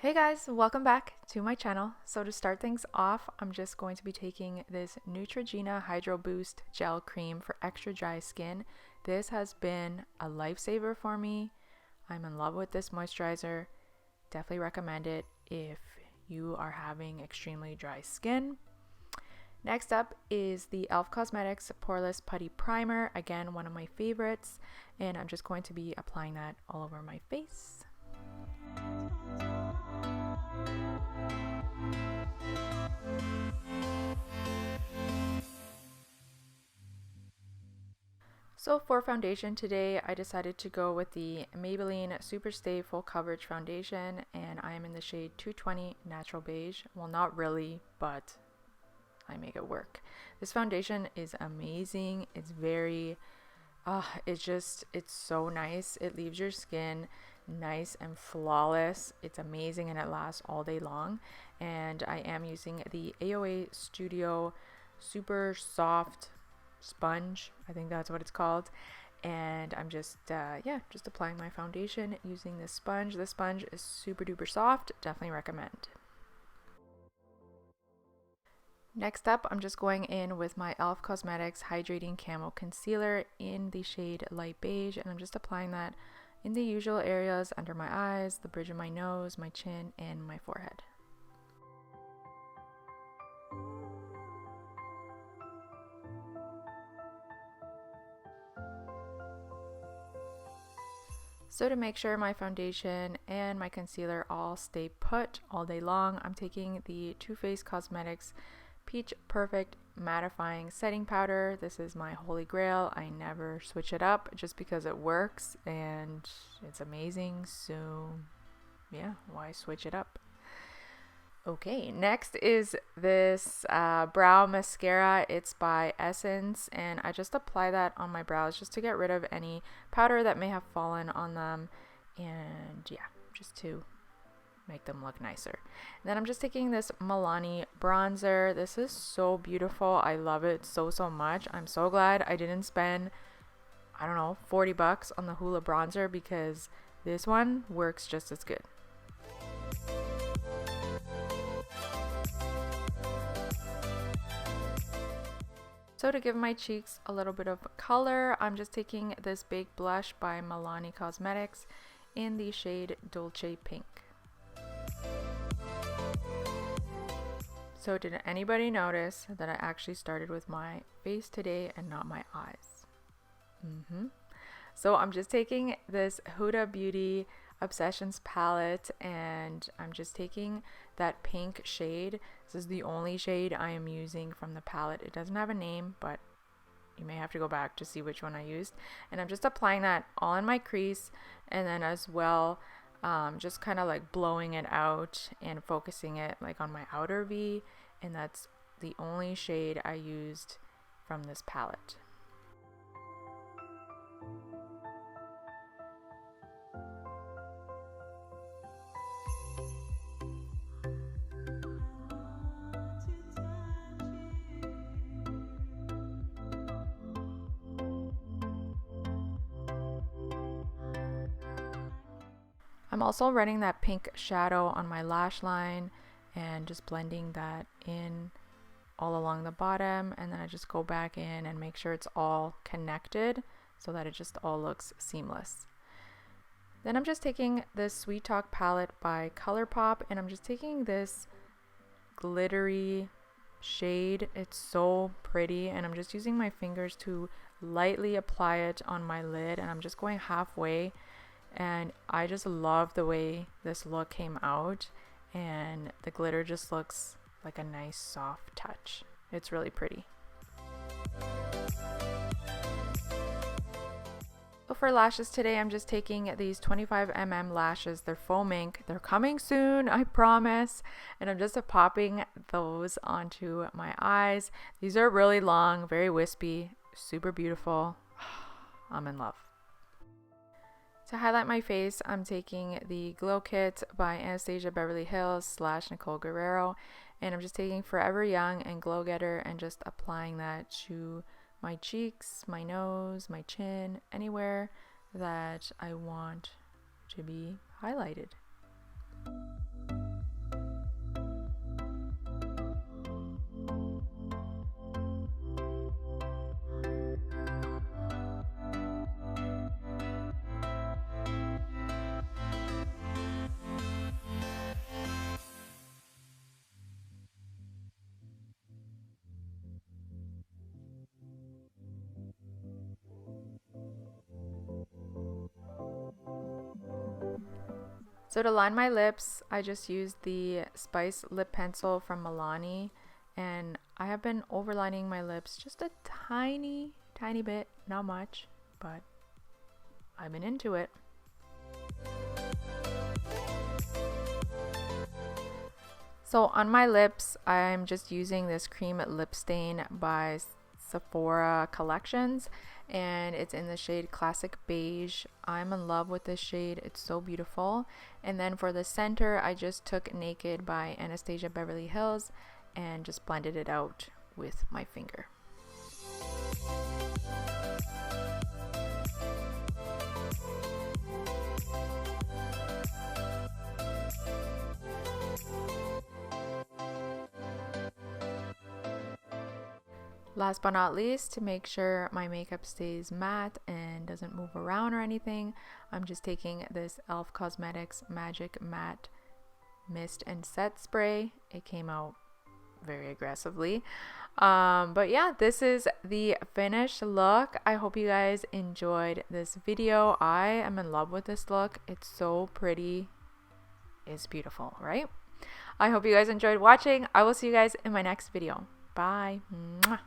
Hey guys, welcome back to my channel. So to start things off, I'm just going to be taking this Neutrogena Hydro Boost Gel Cream for extra dry skin. This has been a lifesaver for me. I'm in love with this moisturizer. Definitely recommend it if you are having extremely dry skin. Next up is the e.l.f. Cosmetics Poreless Putty Primer. Again, one of my favorites. And I'm just going to be applying that all over my face. So for foundation today, I decided to go with the Maybelline Superstay Full Coverage Foundation, and I am in the shade 220 Natural Beige. Well, not really, but I make it work. This foundation is amazing. It's very, it's so nice. It leaves your skin nice and flawless. It's amazing and it lasts all day long. And I am using the AOA Studio Super Soft Sponge, I think that's what it's called, and I'm just applying my foundation using this sponge. This sponge is super duper soft, definitely recommend. Next up, I'm just going in with my e.l.f. Cosmetics Hydrating Camo Concealer in the shade Light Beige, and I'm just applying that in the usual areas under my eyes, the bridge of my nose, my chin, and my forehead. So to make sure my foundation and my concealer all stay put all day long, I'm taking the Too Faced Cosmetics Peach Perfect Mattifying Setting Powder. This is my holy grail. I never switch it up just because it works and it's amazing. So yeah, why switch it up? Okay, next is this brow mascara. It's by Essence, and I just apply that on my brows just to get rid of any powder that may have fallen on them, and yeah, just to make them look nicer. And then I'm just taking this Milani bronzer. This is so beautiful. I love it so much. I'm so glad I didn't spend, I don't know, 40 bucks on the Huda bronzer, because this one works just as good. So to give my cheeks a little bit of color, I'm just taking this big blush by Milani Cosmetics in the shade Dulce Pink. So did anybody notice that I actually started with my face today and not my eyes? So I'm just taking this Huda Beauty Obsessions palette, and I'm just taking that pink shade. This is the only shade I am using from the palette. It doesn't have a name, but you may have to go back to see which one I used. And I'm just applying that all in my crease, and then as well just kind of like blowing it out and focusing it like on my outer V, and that's the only shade I used from this palette. I'm also running that pink shadow on my lash line and just blending that in all along the bottom, and then I just go back in and make sure it's all connected so that it just all looks seamless. Then I'm just taking this Sweet Talk palette by ColourPop, and I'm just taking this glittery shade. It's so pretty, and I'm just using my fingers to lightly apply it on my lid, and I'm just going halfway. And I just love the way this look came out, and the glitter just looks like a nice soft touch. It's really pretty. So for lashes today, I'm just taking these 25mm lashes. They're faux mink. They're coming soon, I promise. And I'm just popping those onto my eyes. These are really long, very wispy, super beautiful. I'm in love. To highlight my face, I'm taking the Glow Kit by Anastasia Beverly Hills / Nicole Guerrero, and I'm just taking Forever Young and Glow Getter and just applying that to my cheeks, my nose, my chin, anywhere that I want to be highlighted. So to line my lips, I just used the Spice lip pencil from Milani, and I have been overlining my lips just a tiny bit, not much, but I've been into it. So on my lips, I'm just using this cream lip stain by SEPHORA Collections, and it's in the shade Classic Beige. I'm in love with this shade. It's so beautiful. And then for the center, I just took Naked by Anastasia Beverly Hills and just blended it out with my finger. Last but not least, to make sure my makeup stays matte and doesn't move around or anything, I'm just taking this e.l.f. Cosmetics Magic Matte Mist and Set Spray. It came out very aggressively. But yeah, this is the finished look. I hope you guys enjoyed this video. I am in love with this look. It's so pretty. It's beautiful, right? I hope you guys enjoyed watching. I will see you guys in my next video. Bye. Mwah.